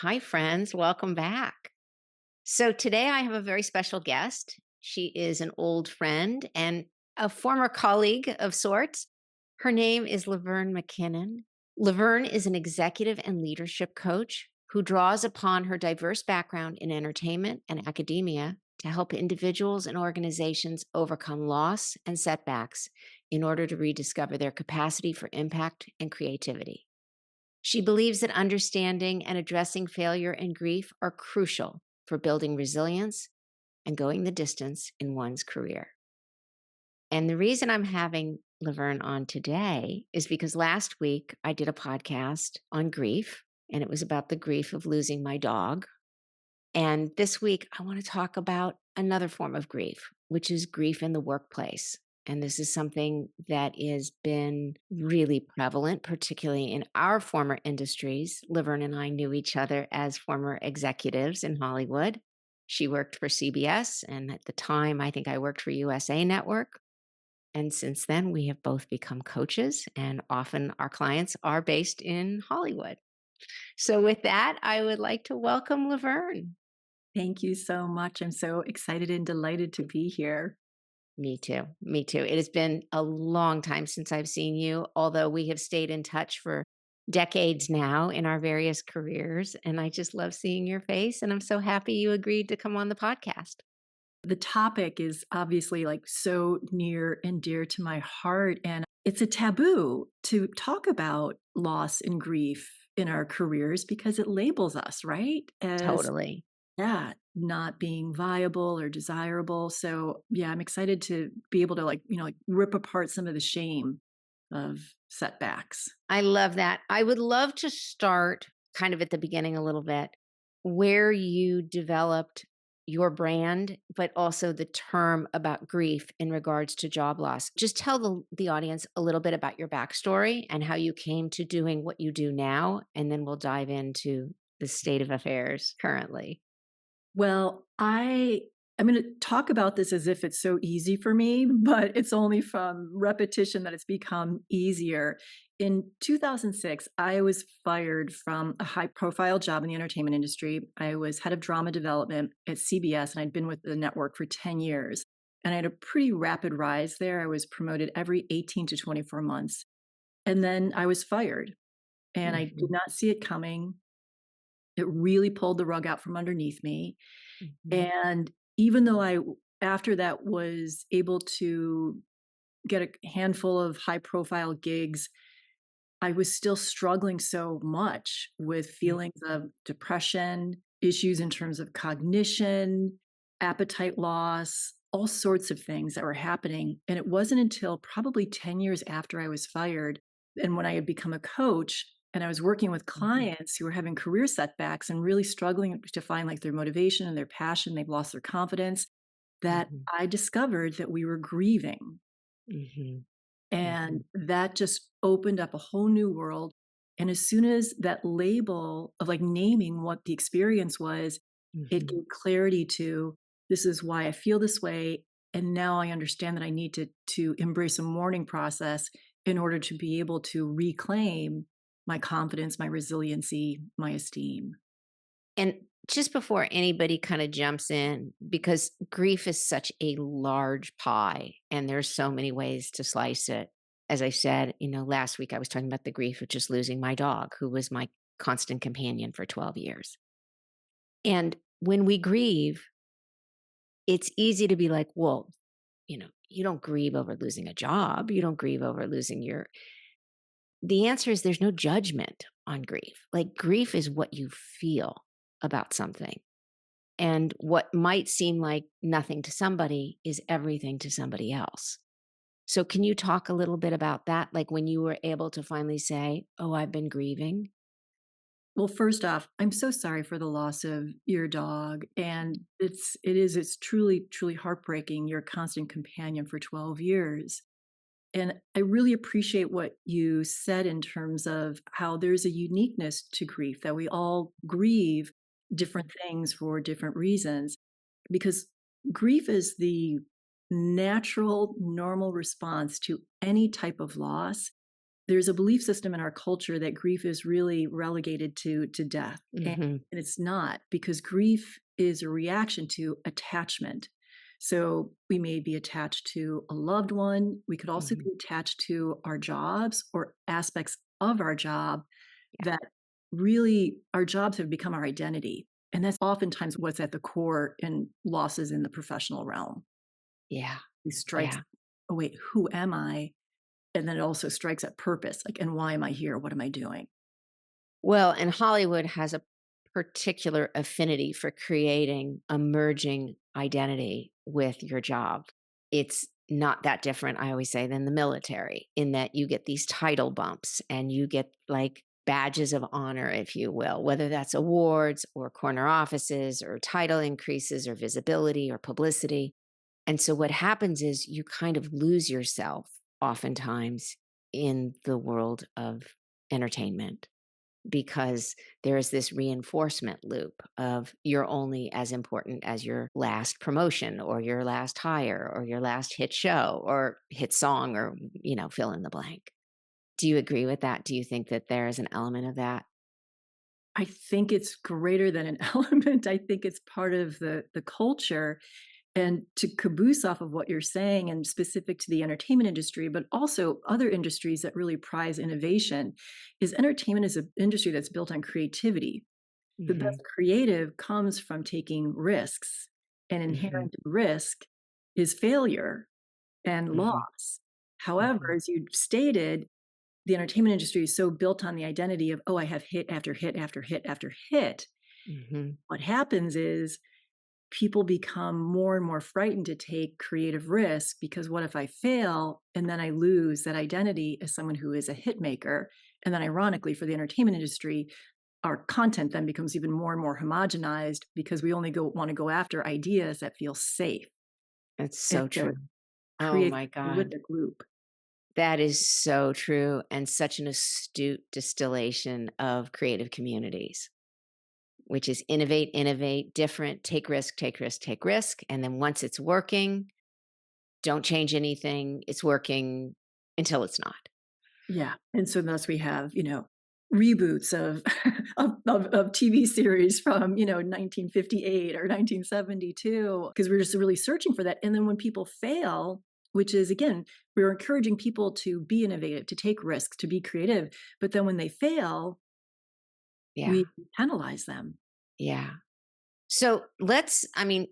Hi, friends. Welcome back. So, today I have a very special guest. She is an old friend and a former colleague of sorts. Her name is Laverne McKinnon. Laverne is an executive and leadership coach who draws upon her diverse background in entertainment and academia to help individuals and organizations overcome loss and setbacks in order to rediscover their capacity for impact and creativity. She believes that understanding and addressing failure and grief are crucial for building resilience and going the distance in one's career. And the reason I'm having Laverne on today is because last week I did a podcast on grief, and it was about the grief of losing my dog. And this week I want to talk about another form of grief, which is grief in the workplace. And this is something that has been really prevalent, particularly in our former industries. Laverne and I knew each other as former executives in Hollywood. She worked for CBS, and at the time, I think I worked for USA Network. And since then, we have both become coaches, and often our clients are based in Hollywood. So, with that, I would like to welcome Laverne. Thank you so much. I'm so excited and delighted to be here. Me too. Me too. It has been a long time since I've seen you, although we have stayed in touch for decades now in our various careers. And I just love seeing your face. And I'm so happy you agreed to come on the podcast. The topic is obviously like so near and dear to my heart. And it's a taboo to talk about loss and grief in our careers because it labels us, right? As Totally. that not being viable or desirable. So, yeah, I'm excited to be able to like rip apart some of the shame of setbacks. I love that. I would love to start kind of at the beginning a little bit where you developed your brand, but also the term about grief in regards to job loss. Just tell the audience a little bit about your backstory and how you came to doing what you do now. And then we'll dive into the state of affairs currently. Well, I'm going to talk about this as if it's so easy for me, but it's only from repetition that it's become easier. In 2006, I was fired from a high profile job in the entertainment industry. I was head of drama development at CBS, and I'd been with the network for 10 years. And I had a pretty rapid rise there. I was promoted every 18 to 24 months. And then I was fired, and I did Mhm, not see it coming. It really pulled the rug out from underneath me. mhm, And even though after that, was able to get a handful of high profile gigs, I was still struggling so much with mm, feelings of depression, issues in terms of cognition, appetite loss, all sorts of things that were happening. And it wasn't until probably 10 years after I was fired and when I had become a coach and I was working with mhm, clients who were having career setbacks and really struggling to find like their motivation and their passion, they've lost their confidence, that mhm, I discovered that we were grieving. mhm, And mhm, that just opened up a whole new world. And as soon as that label of like naming what the experience was, it mhm. gave clarity to this is why I feel this way. And now I understand that I need to embrace a mourning process in order to be able to reclaim my confidence, my resiliency, my esteem. And just before anybody kind of jumps in, because grief is such a large pie and there's so many ways to slice it. As I said, last week I was talking about the grief of just losing my dog, who was my constant companion for 12 years. And when we grieve, it's easy to be like, well, you don't grieve over losing a job. You don't grieve over losing the answer is there's no judgment on grief. Like grief is what you feel about something. And what might seem like nothing to somebody is everything to somebody else. So, can you talk a little bit about that? Like when you were able to finally say, oh, I've been grieving? Well, first off, I'm so sorry for the loss of your dog. And it's truly, truly heartbreaking, your constant companion for 12 years. And I really appreciate what you said in terms of how there's a uniqueness to grief, that we all grieve different things for different reasons, because grief is the natural, normal response to any type of loss there's a belief system in our culture that grief is really relegated to death. Mhm. And it's not, because grief is a reaction to attachment. So we may be attached to a loved one. We could also Mhm. be attached to our jobs or aspects of our job Yeah. that really our jobs have become our identity. And that's oftentimes what's at the core in losses in the professional realm. Yeah. It strikes, Yeah. oh, wait, who am I? And then it also strikes at purpose, like, and why am I here? What am I doing? Well, and Hollywood has a particular affinity for creating a merging identity with your job. It's not that different, I always say, than the military, in that you get these title bumps and you get like badges of honor, if you will, whether that's awards or corner offices or title increases or visibility or publicity. And so what happens is you kind of lose yourself oftentimes in the world of entertainment, because there is this reinforcement loop of you're only as important as your last promotion or your last hire or your last hit show or hit song, or fill in the blank. Do you agree with that? Do you think that there is an element of that? I think it's greater than an element. I think it's part of the culture. And to caboose off of what you're saying, and specific to the entertainment industry, but also other industries that really prize innovation, is entertainment is an industry that's built on creativity. The best Hmm. creative comes from taking risks, and Hmm. inherent in risk is failure and Hmm. loss. However, Hmm. as you stated, the entertainment industry is so built on the identity of, oh, I have hit after hit after hit after hit. Hmm. What happens is people become more and more frightened to take creative risk, because what if I fail and then I lose that identity as someone who is a hit maker? And then, ironically, for the entertainment industry, our content then becomes even more and more homogenized, because we only want to go after ideas that feel safe That's and so to true. Oh create my a God. prolific loop. That is so true, and such an astute distillation of creative communities, which is innovate, innovate, different, take risk, take risk, take risk. And then once it's working, don't change anything. It's working until it's not. Yeah, and so thus we have, reboots of of TV series from, 1958 or 1972, because we're just really searching for that. And then when people fail, which is, again, we're encouraging people to be innovative, to take risks, to be creative, but then when they fail, Yeah. we penalize them. Yeah. So I mean,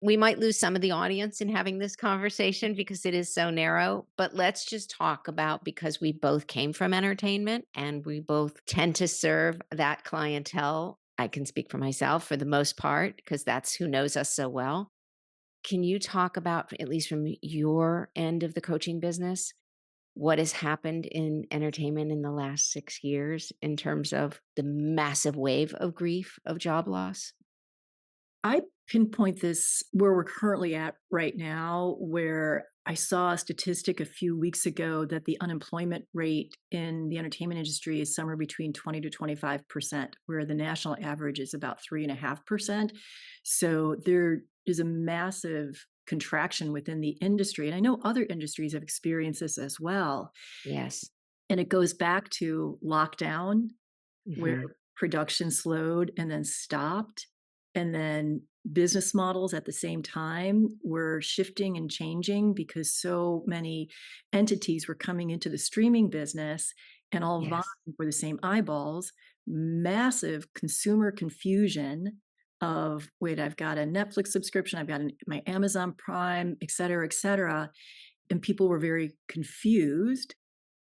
we might lose some of the audience in having this conversation because it is so narrow, but let's just talk about, because we both came from entertainment and we both tend to serve that clientele. I can speak for myself for the most part because that's who knows us so well. Can you talk about, at least from your end of the coaching business, what has happened in entertainment in the last 6 years in terms of the massive wave of grief of job loss? I pinpoint this where we're currently at right now, where I saw a statistic a few weeks ago that the unemployment rate in the entertainment industry is somewhere between 20 to 25%, where the national average is about 3.5%. So there is a massive contraction within the industry. And I know other industries have experienced this as well. Yes. And it goes back to lockdown, where Hmm. production slowed and then stopped. And then business models at the same time were shifting and changing, because so many entities were coming into the streaming business and all vying Yes. for the same eyeballs. Massive consumer confusion of, wait, I've got a Netflix subscription, I've got my Amazon Prime, et cetera, et cetera. And people were very confused,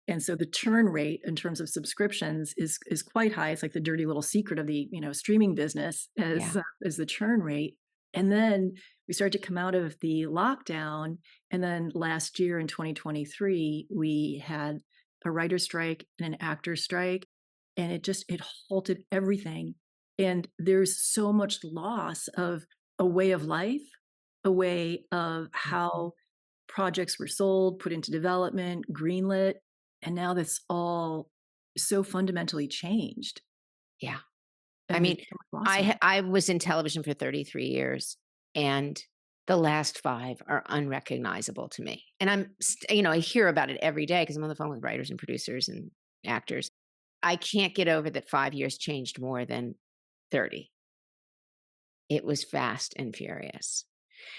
and so the churn rate in terms of subscriptions is quite high. It's like the dirty little secret of the, streaming business, Yeah. as the churn rate. And then we started to come out of the lockdown, and then last year in 2023 we had a writer strike and an actor strike, and it halted everything. And there's so much loss of a way of life, a way of Mhm. how projects were sold, put into development, greenlit, and now that's all so fundamentally changed, Yeah. I and there's mean, so much loss of it. I was in television for 33 years, and The last 5 are unrecognizable to me, and I hear about it every day because 'cause I'm on the phone with writers and producers and actors. I can't get over that 5 years changed more than 30. It was fast and furious.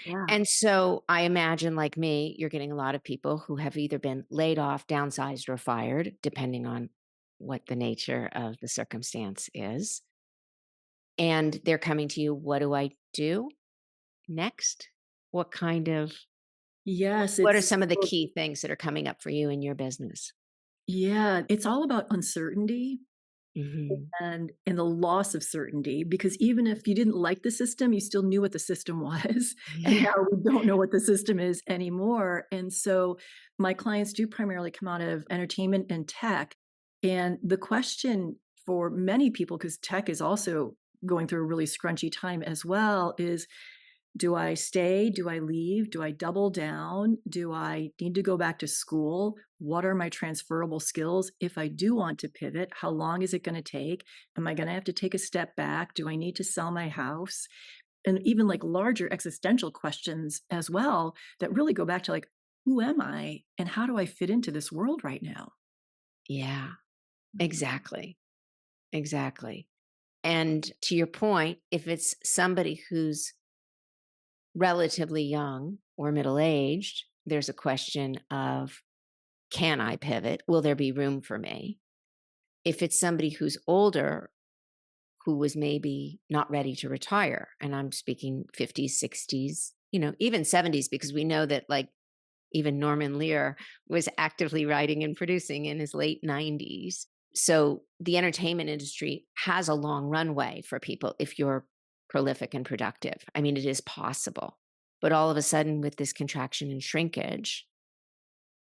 Yeah. And so, I imagine, like me, you're getting a lot of people who have either been laid off, downsized, or fired, depending on what the nature of the circumstance is, and they're coming to you, "What do I do next?" What kind of Yes, what are it's some of the key things that are coming up for you in your business? yeah, it's all about uncertainty Mhm. and the loss of certainty, because even if you didn't like the system, you still knew what the system was, and Yeah. now we don't know what the system is anymore, and so my clients do primarily come out of entertainment and tech, and the question for many people, because tech is also going through a really scrunchy time as well, is do I stay? Do I leave? Do I double down? Do I need to go back to school? What are my transferable skills? If I do want to pivot, how long is it going to take? Am I going to have to take a step back? Do I need to sell my house? And even like larger existential questions as well that really go back to like, who am I and how do I fit into this world right now? Yeah, exactly, exactly. And to your point, if it's somebody who's relatively young or middle-aged, there's a question of, "Can I pivot? Will there be room for me?" If it's somebody who's older, who was maybe not ready to retire, and I'm speaking 50s, 60s, even 70s, because we know that, like, even Norman Lear was actively writing and producing in his late 90s. So the entertainment industry has a long runway for people if you're prolific and productive. I mean, it is possible. But all of a sudden, with this contraction and shrinkage,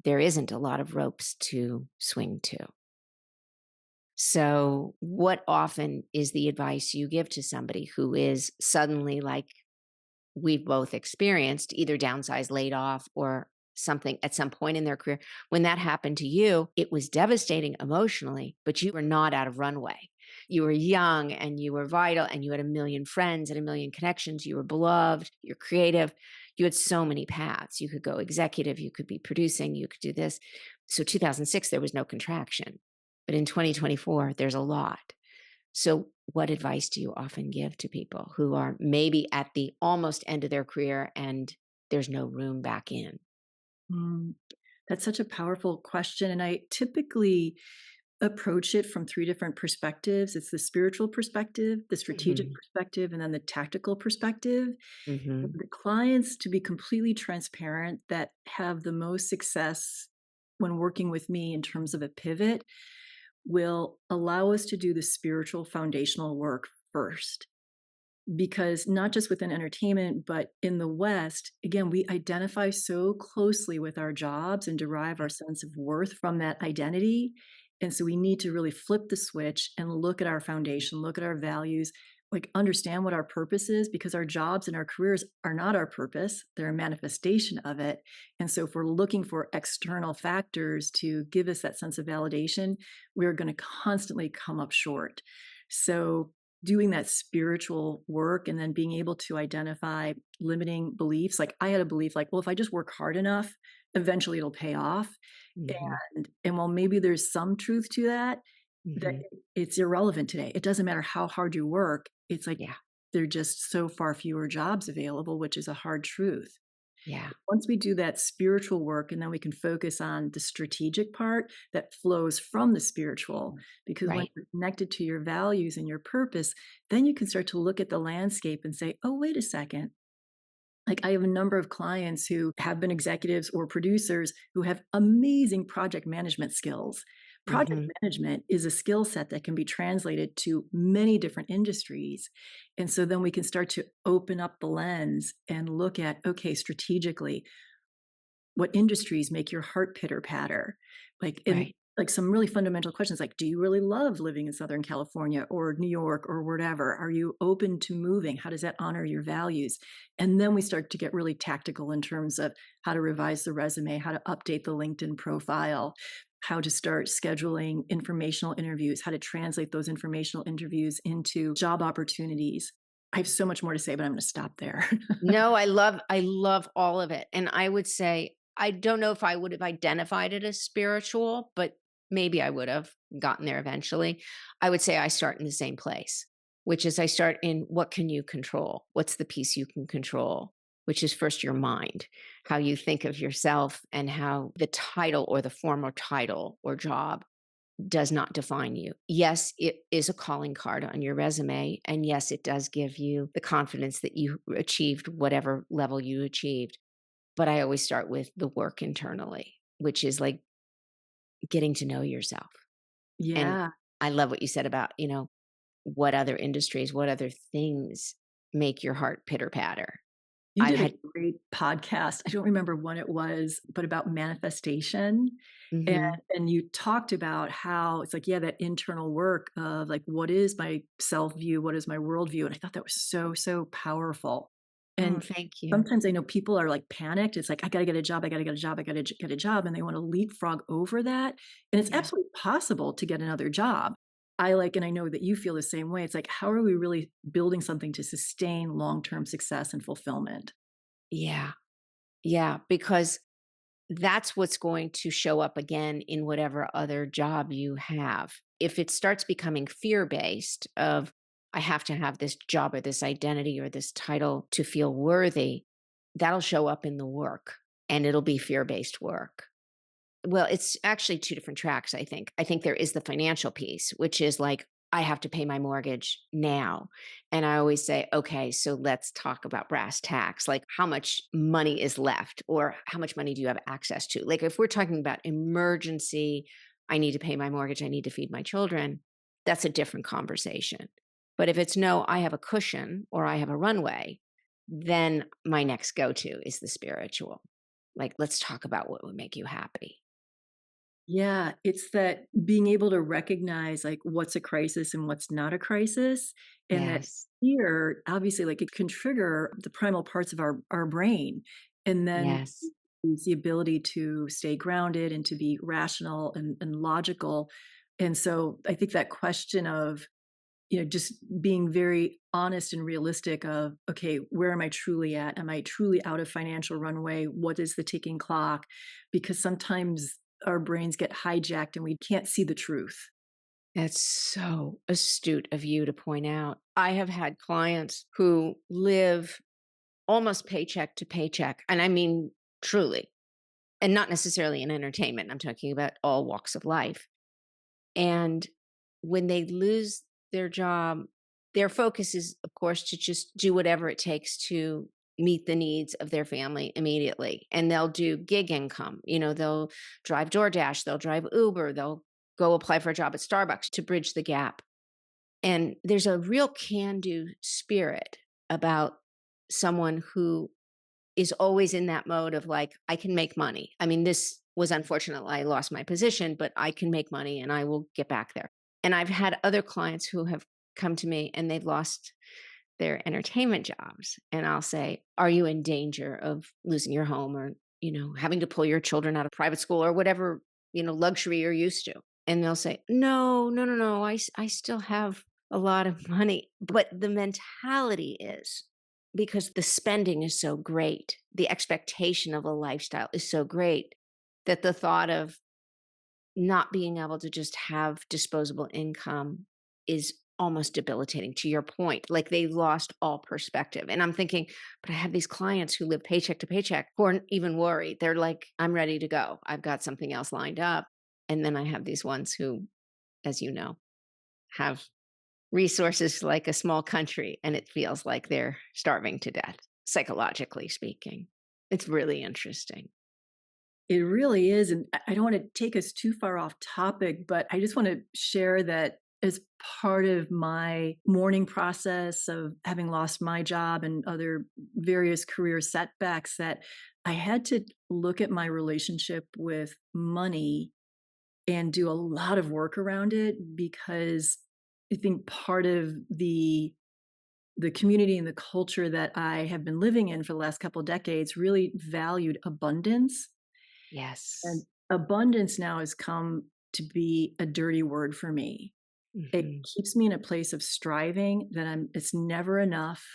there isn't a lot of ropes to swing to. So, what often is the advice you give to somebody who is suddenly, like we've both experienced, either downsized, laid off, or something at some point in their career? When that happened to you, it was devastating emotionally, but you were not out of runway. You were young and you were vital and you had a million friends and a million connections. You were beloved, you're creative. You had so many paths. You could go executive, you could be producing, you could do this. So 2006, there was no contraction. But in 2024, there's a lot. So, what advice do you often give to people who are maybe at the almost end of their career and there's no room back in? Mm, that's such a powerful question. And I typically approach it from three different perspectives. It's the spiritual perspective, the strategic Mhm. perspective, and then the tactical perspective. And Mhm. the clients, to be completely transparent, that have the most success when working with me in terms of a pivot will allow us to do the spiritual foundational work first. Because not just within entertainment, but in the West, again, we identify so closely with our jobs and derive our sense of worth from that identity. And so we need to really flip the switch and look at our foundation, look at our values, like understand what our purpose is, because our jobs and our careers are not our purpose, they're a manifestation of it. And so if we're looking for external factors to give us that sense of validation, we're going to constantly come up short. So doing that spiritual work and then being able to identify limiting beliefs. Like I had a belief like, well, if I just work hard enough, eventually it'll pay off. Mhm. And while maybe there's some truth to that, that Mhm. it's irrelevant today. It doesn't matter how hard you work. It's like Yeah. there are just so far fewer jobs available, which is a hard truth. Yeah. Once we do that spiritual work and then we can focus on the strategic part that flows from the spiritual, because when Right. you're connected to your values and your purpose, then you can start to look at the landscape and say, oh, wait a second. Like I have a number of clients who have been executives or producers who have amazing project management skills. Project Mhm. management is a skill set that can be translated to many different industries. And so then we can start to open up the lens and look at, okay, strategically, what industries make your heart pitter patter? Like in Right. like some really fundamental questions like, do you really love living in Southern California or New York or whatever? Are you open to moving? How does that honor your values? And then we start to get really tactical in terms of how to revise the resume, how to update the LinkedIn profile, how to start scheduling informational interviews, how to translate those informational interviews into job opportunities. I have so much more to say, but I'm gonna stop there. No, I love all of it, and I would say I don't know if I would have identified it as spiritual, but maybe I would have gotten there eventually. I would say I start in the same place, which is I start in what can you control? What's the piece you can control? Which is first your mind, how you think of yourself and how the title or the former title or job does not define you. Yes, it is a calling card on your resume. And yes, it does give you the confidence that you achieved whatever level you achieved. But I always start with the work internally, which is like getting to know yourself. And Yeah. I love what you said about, what other industries, what other things make your heart pitter patter. You I've did a had, great podcast. I don't remember when it was, but about manifestation. And mhm, and you talked about how it's like, yeah, that internal work of like, what is my self view? What is my worldview? And I thought that was so, so powerful. oh, And thank you. sometimes I know people are like panicked. It's like, I got to get a job. I got to get a job. I got to get a job. And they want to leapfrog over that. And it's Yeah. absolutely possible to get another job. I like, and I know that you feel the same way. It's like, how are we really building something to sustain long term success and fulfillment? Yeah. Yeah. Because that's what's going to show up again in whatever other job you have. If it starts becoming fear based of I have to have this job or this identity or this title to feel worthy, that'll show up in the work and it'll be fear based work. Well, it's actually 2 different tracks, I think. I think there is the financial piece, which is like, I have to pay my mortgage now. And I always say, okay, so let's talk about brass tacks. Like, how much money is left, or how much money do you have access to? Like, if we're talking about emergency, I need to pay my mortgage, I need to feed my children, that's a different conversation. But if it's no, I have a cushion or I have a runway, then my next go to is the spiritual. Like, let's talk about what would make you happy. Yeah, it's that being able to recognize like what's a crisis and what's not a crisis. And that Yes. fear, obviously, like it can trigger the primal parts of our brain. And then Yes. it's the ability to stay grounded and to be rational and logical. And so I think that question of, just being very honest and realistic of, okay, where am I truly at? Am I truly out of financial runway? What is the ticking clock? Because sometimes our brains get hijacked and we can't see the truth. That's so astute of you to point out. I have had clients who live almost paycheck to paycheck, and I mean truly, and not necessarily in entertainment. I'm talking about all walks of life. And when they lose their job, their focus is, of course, to just do whatever it takes to meet the needs of their family immediately. And they'll do gig income. They'll drive DoorDash, they'll drive Uber, they'll go apply for a job at Starbucks to bridge the gap. And there's a real can do spirit about someone who is always in that mode of like, I can make money. I mean, this was unfortunate. I lost my position, but I can make money and I will get back there. And I've had other clients who have come to me and they've lost their entertainment jobs. And I'll say, are you in danger of losing your home or, having to pull your children out of private school or whatever, luxury you're used to? And they'll say, no, no, no, no. I still have a lot of money. But the mentality is because the spending is so great, the expectation of a lifestyle is so great that the thought of not being able to just have disposable income is almost debilitating to your point. Like they lost all perspective. And I'm thinking, but I have these clients who live paycheck to paycheck who aren't even worried. They're like, I'm ready to go. I've got something else lined up. And then I have these ones who, as you know, have resources like a small country and it feels like they're starving to death, psychologically speaking. It's really interesting. It really is. And I don't want to take us too far off topic, but I just want to share that as part of my mourning process of having lost my job and other various career setbacks, that I had to look at my relationship with money and do a lot of work around it, because I think part of the community and the culture that I have been living in for the last couple of decades really valued abundance. And Yes. abundance now has come to be a dirty word for me. It Mhm. keeps me in a place of striving that it's never enough.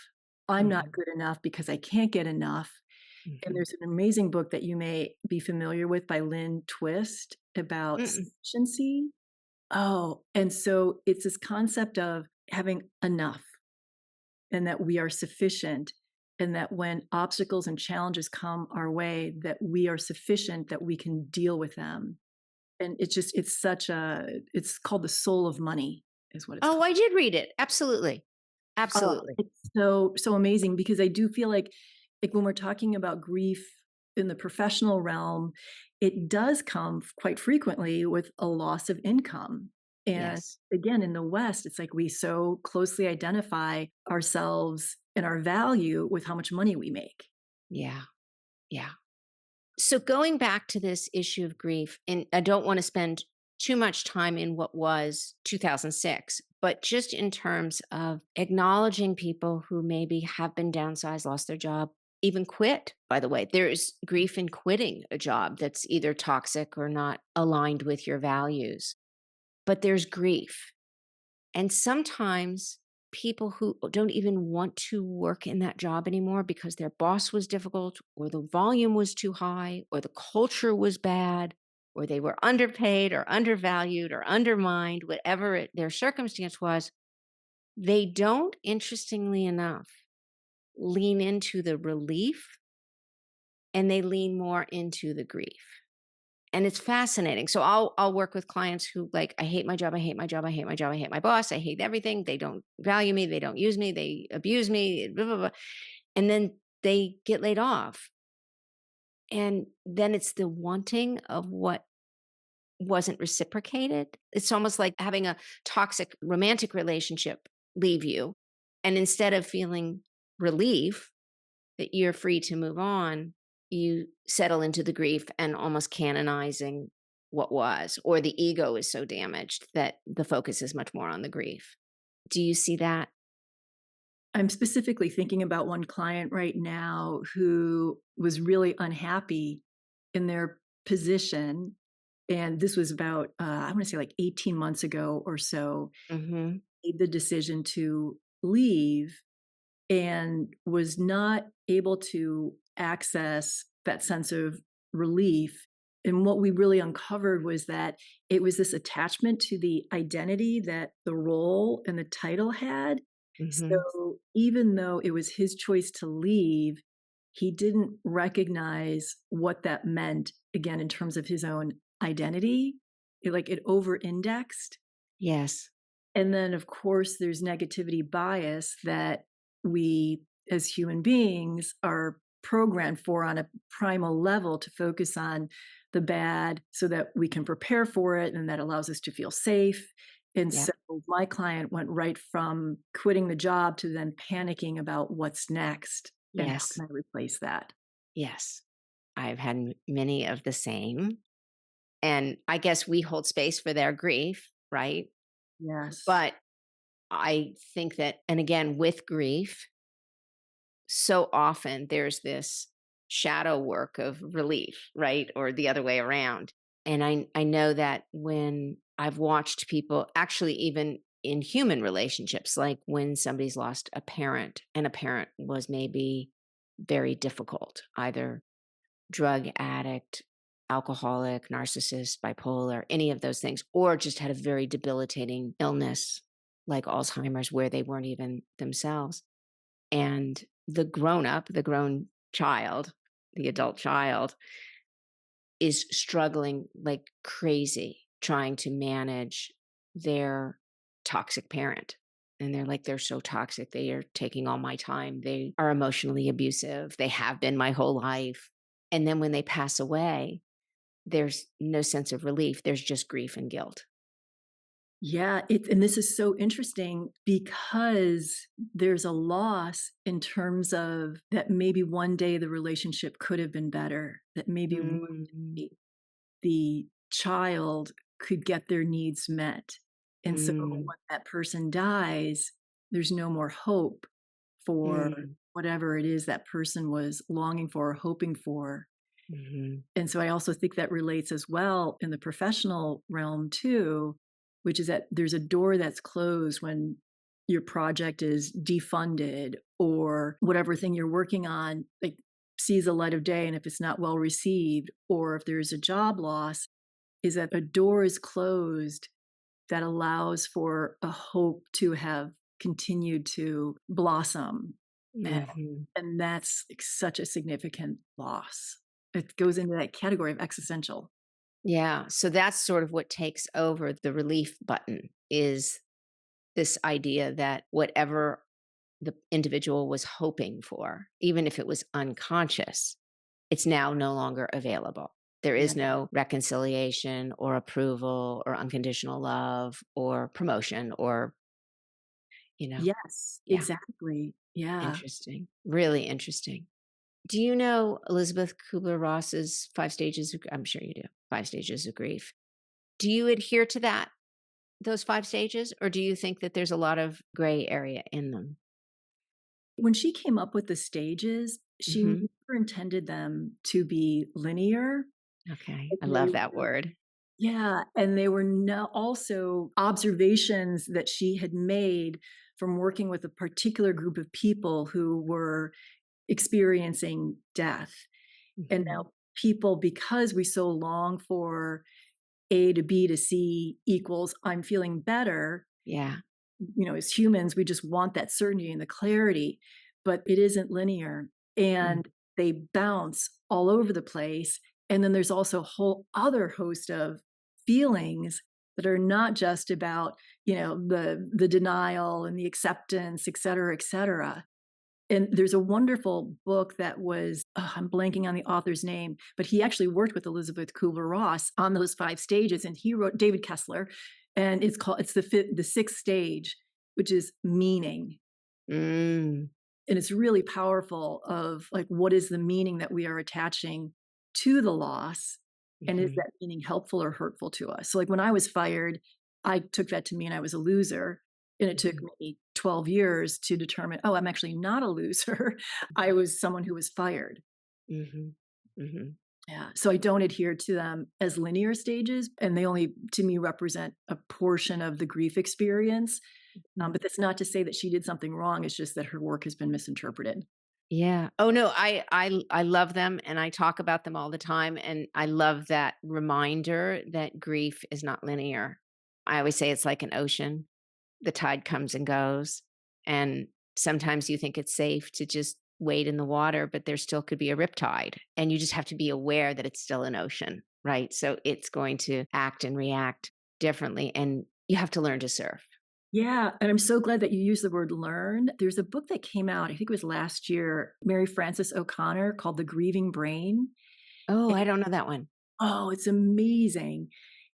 I'm not Mhm. good enough because I can't get enough. And Mhm. there's an amazing book that you may be familiar with by Lynn Twist about Mm-mm. sufficiency. Oh, and so it's this concept of having enough and that we are sufficient and that when obstacles and challenges come our way, that we are sufficient, that we can deal with them. And it's called The Soul of Money is what it's Oh, called. I did read it. Absolutely. Oh, Absolutely. it's so amazing because I do feel like when we're talking about grief in the professional realm, it does come quite frequently with a loss of income. And Yes. again, in the West, it's like we so closely identify ourselves and our value with how much money we make. Yeah. Yeah. So going back to this issue of grief, and I don't want to spend too much time in what was 2006, but just in terms of acknowledging people who maybe have been downsized, lost their job, even quit, by the way. There's grief in quitting a job that's either toxic or not aligned with your values, but there's grief. And sometimes people who don't even want to work in that job anymore because their boss was difficult, or the volume was too high, or the culture was bad, or they were underpaid, or undervalued, or undermined, whatever their circumstance was, they don't, interestingly enough, lean into the relief and they lean more into the grief. And it's fascinating. So I'll work with clients who like, I hate my job, I hate my job, I hate my job, I hate my boss, I hate everything. They don't value me, they don't use me, they abuse me, blah, blah, blah. And then they get laid off. And then it's the wanting of what wasn't reciprocated. It's almost like having a toxic romantic relationship leave you. And instead of feeling relief that you're free to move on, you settle into the grief and almost canonizing what was, or the ego is so damaged that the focus is much more on the grief. Do you see that? I'm specifically thinking about one client right now who was really unhappy in their position. And this was about, I want to say like 18 months ago or so, Mhm. made the decision to leave and was not able to access that sense of relief. And what we really uncovered was that it was this attachment to the identity that the role and the title had. Mhm. So even though it was his choice to leave, he didn't recognize what that meant, again, in terms of his own identity. It over indexed. Yes. And then, of course, there's negativity bias that we as human beings are programmed for on a primal level to focus on the bad so that we can prepare for it and that allows us to feel safe. And so Yep. my client went right from quitting the job to then panicking about what's next and how Yes. can I replace that? Yes. I've had many of the same. And I guess we hold space for their grief, right? Yes. But I think that, and again, with grief, so often there's this shadow work of relief, right? Or the other way around. And I know that when I've watched people, actually even in human relationships, like when somebody's lost a parent and a parent was maybe very difficult, either drug addict, alcoholic, narcissist, bipolar, any of those things, or just had a very debilitating illness like Alzheimer's where they weren't even themselves. And the grown child, the adult child is struggling like crazy trying to manage their toxic parent. And they're like, they're so toxic. They are taking all my time. They are emotionally abusive. They have been my whole life. And then when they pass away, there's no sense of relief. There's just grief and guilt. Yeah, and this is so interesting because there's a loss in terms of that maybe one day the relationship could have been better, that maybe one Mm, day the child could get their needs met. And so mm, when that person dies, there's no more hope for mm, whatever it is that person was longing for or hoping for. mhm. And so I also think that relates as well in the professional realm too, which is that there's a door that's closed when your project is defunded or whatever thing you're working on, like, sees the light of day, and if it's not well received or if there's a job loss, is that a door is closed that allows for a hope to have continued to blossom, and Mhm. that's, like, such a significant loss. It goes into that category of existential. Yeah, so that's sort of what takes over the relief button is this idea that whatever the individual was hoping for, even if it was unconscious, it's now no longer available. There Yeah. is no reconciliation or approval or unconditional love or promotion or, you know, Yes, yeah, exactly. Yeah. interesting. Really interesting. Do you know Elizabeth Kubler-Ross's 5 stages of I'm sure you do, 5 stages of grief. Do you adhere to those 5 stages, or do you think that there's a lot of gray area in them? When she came up with the stages, she Mhm. never intended them to be linear. Okay, And I they love that word. Yeah, and they were no also observations that she had made from working with a particular group of people who were experiencing death. And Mhm. now people, because we so long for A to B to C equals I'm feeling better, Yeah. as humans, we just want that certainty and the clarity, but it isn't linear. Mm. And they bounce all over the place. And then there's also a whole other host of feelings that are not just about, the denial and the acceptance, et cetera, et cetera. And there's a wonderful book that was, I'm blanking on the author's name, but he actually worked with Elizabeth Kubler-Ross on those 5 stages, and he wrote David Kessler, and it's the 6th stage, which is meaning. Mm. And it's really powerful of, like, what is the meaning that we are attaching to the loss, and is Mhm. that meaning helpful or hurtful to us? So, like, when I was fired, I took that to mean I was a loser, and it took Mhm. me 12 years to determine, "Oh, I'm actually not a loser. I was someone who was fired." Mhm. Mhm. Yeah, so I don't adhere to them as linear stages, and they only, to me, represent a portion of the grief experience, Mhm. but that's not to say that she did something wrong, it's just that her work has been misinterpreted. Yeah. Oh, no, I love them, and I talk about them all the time, and I love that reminder that grief is not linear. I always say it's like an ocean. The tide comes and goes, and sometimes you think it's safe to just wade in the water, but there still could be a riptide, and you just have to be aware that it's still an ocean, right? So it's going to act and react differently, and you have to learn to surf. Yeah, and I'm so glad that you used the word learn. There's a book that came out, I think it was last year, Mary Frances O'Connor, called The Grieving Brain. Oh, And I don't know that one. it's amazing.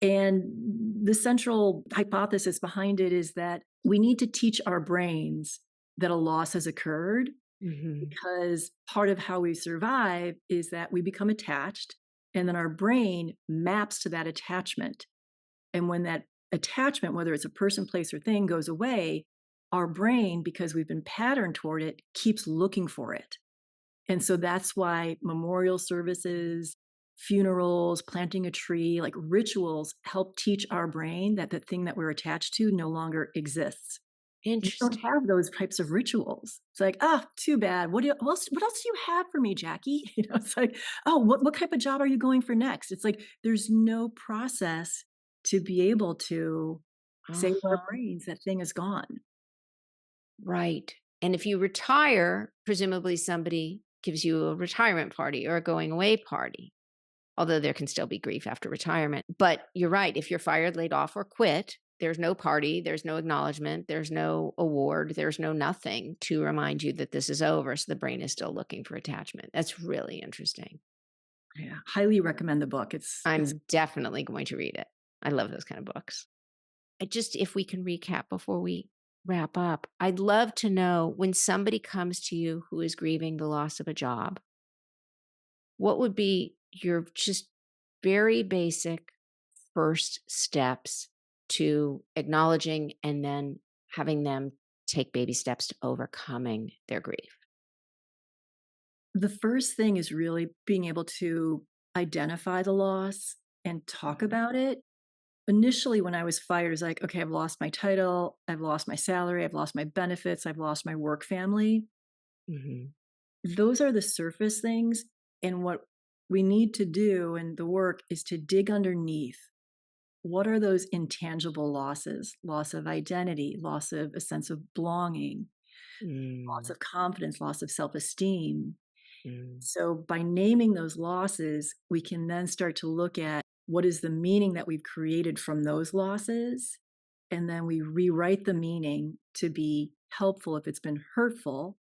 And the central hypothesis behind it is that we need to teach our brains that a loss has occurred, Mhm. because part of how we survive is that we become attached, and then our brain maps to that attachment. And when that attachment, whether it's a person, place, or thing, goes away, our brain, because we've been patterned toward it, keeps looking for it. And so that's why memorial services, funerals, planting a tree, like rituals, help teach our brain that the thing that we're attached to no longer exists. We don't Interesting. have those types of rituals. It's like, "Ah, too bad. What else do you have for me, Jackie?" It's like, "Oh, what type of job are you going for next?" It's like there's no process to be able to say to our Uh-huh. brains, "That thing is gone." Right. And if you retire, presumably somebody gives you a retirement party or a going away party, although there can still be grief after retirement. But you're right. If you're fired, laid off, or quit, there's no party, there's no acknowledgement, there's no award, there's no nothing to remind you that this is over. So the brain is still looking for attachment. That's really interesting. Yeah, highly recommend the book. It's I'm definitely going to read it. I love those kind of books. Just if we can recap before we wrap up, I'd love to know when somebody comes to you who is grieving the loss of a job, what would be your just very basic first steps to acknowledging and then having them take baby steps to overcoming their grief? the first thing is really being able to identify the loss and talk Mhm. about it. initially when I was fired, it's like, okay, I've lost my title, I've lost my salary, I've lost my benefits, I've lost my work family. Mhm. Those are the surface things. And what we need to do and the work is to dig underneath. What are those intangible losses? Loss of identity, loss of a sense of belonging, loss Mm. of confidence, loss of self esteem. Mm. So, by naming those losses, we can then start to look at what is the meaning that we've created from those losses. And then we rewrite the meaning to be helpful if it's been hurtful.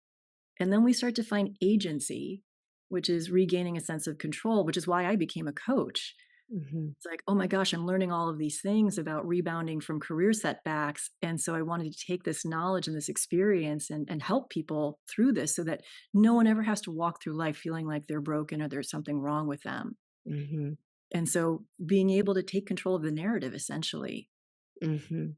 And then we start to find agency, which is regaining a sense of control, which is why I became a coach. Mhm. It's like, oh my gosh, I'm learning all of these things about rebounding from career setbacks. And so I wanted to take this knowledge and this experience and help people through this so that no one ever has to walk through life feeling like they're broken or there's something wrong with them. Mhm. And so being able to take control of the narrative essentially. Mhm.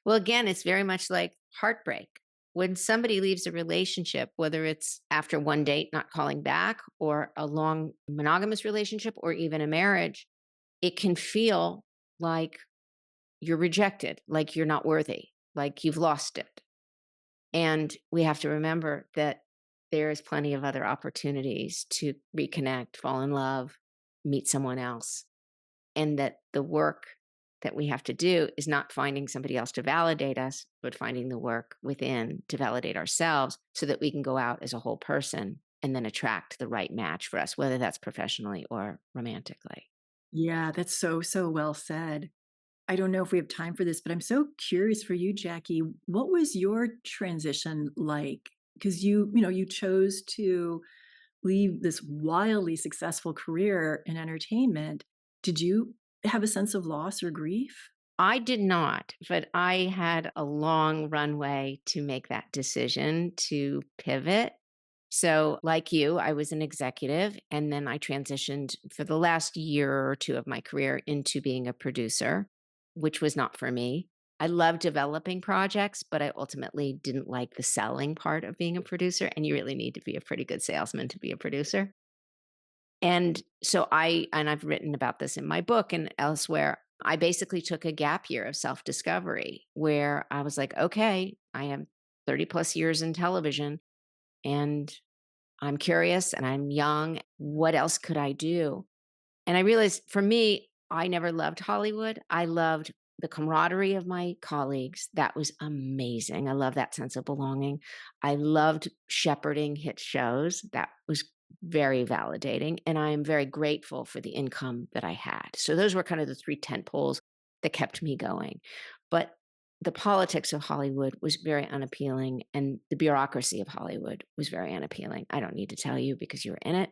Well, again, it's very much like heartbreak. When somebody leaves a relationship, whether it's after one date not calling back or a long monogamous relationship or even a marriage, it can feel like you're rejected, like you're not worthy, like you've lost it. And we have to remember that there is plenty of other opportunities to reconnect, fall in love, meet someone else, and that the work that we have to do is not finding somebody else to validate us, but finding the work within to validate ourselves so that we can go out as a whole person and then attract the right match for us, whether that's professionally or romantically. Yeah, that's so, so well said. I don't know if we have time for this, but I'm so curious for you, Jackie. What was your transition like? Because you chose to leave this wildly successful career in entertainment. Did you have a sense of loss or grief? I did not, but I had a long runway to make that decision to pivot. So, like you, I was an executive and then I transitioned for the last year or two of my career into being a producer, which was not for me. I love developing projects, but I ultimately didn't like the selling part of being a producer. And you really need to be a pretty good salesman to be a producer. And so I've written about this in my book and elsewhere. I basically took a gap year of self-discovery where I was like, okay, I have 30 plus years in television and I'm curious and I'm young. What else could I do? And I realized for me, I never loved Hollywood. I loved the camaraderie of my colleagues. That was amazing. I love that sense of belonging. I loved shepherding hit shows. That was very validating. And I am very grateful for the income that I had. So those were kind of the three tent poles that kept me going. But the politics of Hollywood was very unappealing, and the bureaucracy of Hollywood was very unappealing. I don't need to tell you because you're in it.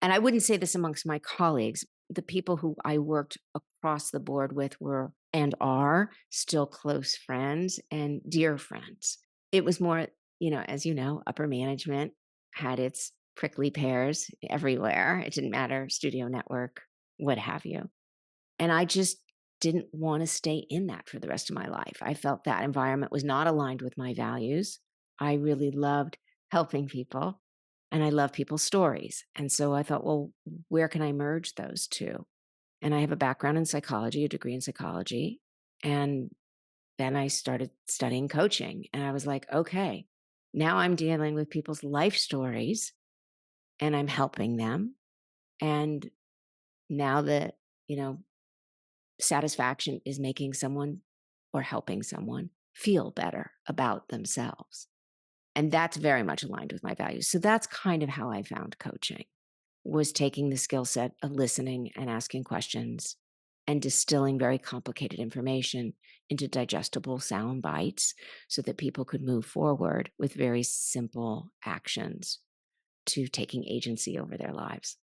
And I wouldn't say this amongst my colleagues. The people who I worked across the board with were and are still close friends and dear friends. It was more, as you know, upper management had its prickly pears everywhere. It didn't matter, studio network, what have you. And I just didn't want to stay in that for the rest of my life. I felt that environment was not aligned with my values. I really loved helping people and I love people's stories. And so I thought, well, where can I merge those two? And I have a background in psychology, a degree in psychology. And then I started studying coaching. And I was like, okay, now I'm dealing with people's life stories and I'm helping them. And now that, you know, satisfaction is making someone or helping someone feel better about themselves. And that's very much aligned with my values. So that's kind of how I found coaching was taking the skill set of listening and asking questions and distilling very complicated information into digestible sound bites so that people could move forward with very simple actions to taking agency over their lives.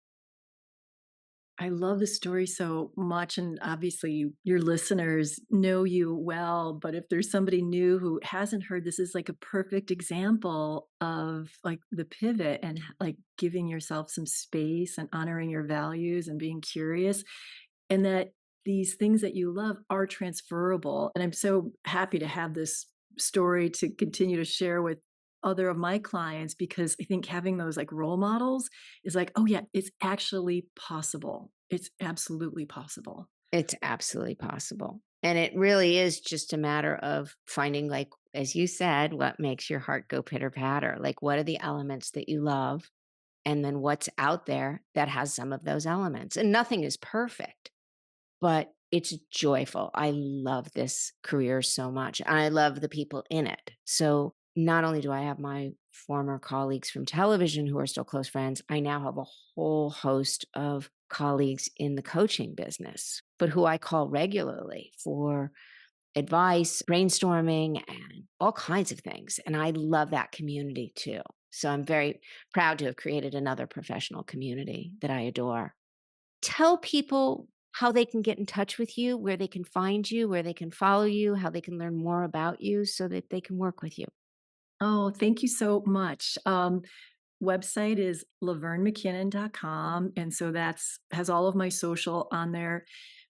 I love the story so much, and obviously, your listeners know you well, but if there's somebody new who hasn't heard, this is like a perfect example of, like, the pivot and, like, giving yourself some space and honoring your values and being curious, and that these things that you love are transferable, and I'm so happy to have this story to continue to share with other of my clients because I think having those, like, role models is like, "Oh, yeah, it's actually possible. It's absolutely possible." It's absolutely possible. And it really is just a matter of finding, like, as you said, what makes your heart go pitter patter. Like, what are the elements that you love? And then what's out there that has some of those elements? And nothing is perfect, but it's joyful. I love this career so much. And I love the people in it. So not only do I have my former colleagues from television who are still close friends, I now have a whole host of colleagues in the coaching business, but who I call regularly for advice, brainstorming, and all kinds of things. And I love that community too. So I'm very proud to have created another professional community that I adore. Tell people how they can get in touch with you, where they can find you, where they can follow you, how they can learn more about you so that they can work with you. Oh, thank you so much. Website is lavernmckinnon.com, and so that's has all of my social on there.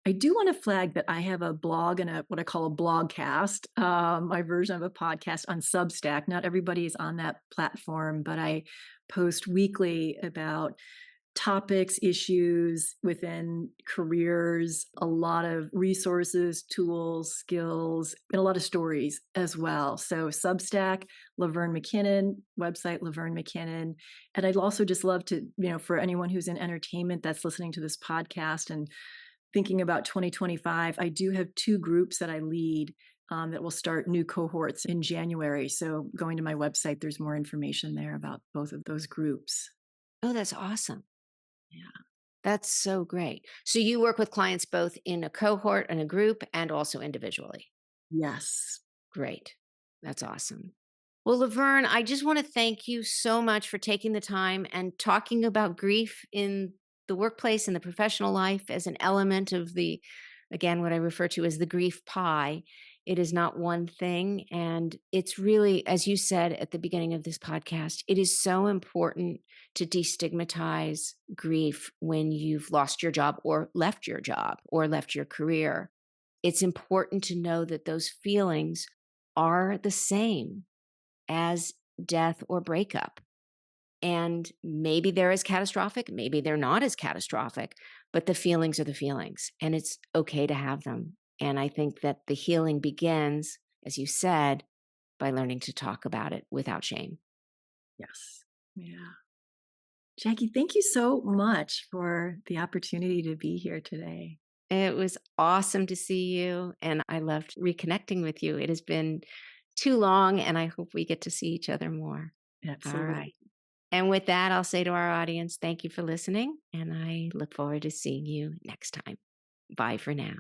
I do want to flag that I have a blog and a what I call a blogcast, my version of a podcast on Substack. Not everybody is on that platform, but I post weekly about topics, issues within careers, a lot of resources, tools, skills, and a lot of stories as well. So Substack, Laverne McKinnon, website Laverne McKinnon. And I'd also just love to, for anyone who's in entertainment that's listening to this podcast and thinking about 2025, I do have two groups that I lead that will start new cohorts in January. So going to my website, there's more information there about both of those groups. Oh, that's awesome. Yeah. That's so great. So you work with clients both in a cohort and a group and also individually. Yes. Great. That's awesome. Well, Laverne, I just want to thank you so much for taking the time and talking about grief in the workplace and the professional life as an element of the, again, what I refer to as the grief pie. It is not one thing. And it's really, as you said at the beginning of this podcast, it is so important to destigmatize grief when you've lost your job or left your career. It's important to know that those feelings are the same as death or breakup. And maybe they're as catastrophic, maybe they're not as catastrophic, but the feelings are the feelings, and it's okay to have them. And I think that the healing begins, as you said, by learning to talk about it without shame. Yes. Yeah. Jackie, thank you so much for the opportunity to be here today. It was awesome to see you, and I loved reconnecting with you. It has been too long, and I hope we get to see each other more. All right. Absolutely. And with that, I'll say to our audience, thank you for listening, and I look forward to seeing you next time. Bye for now.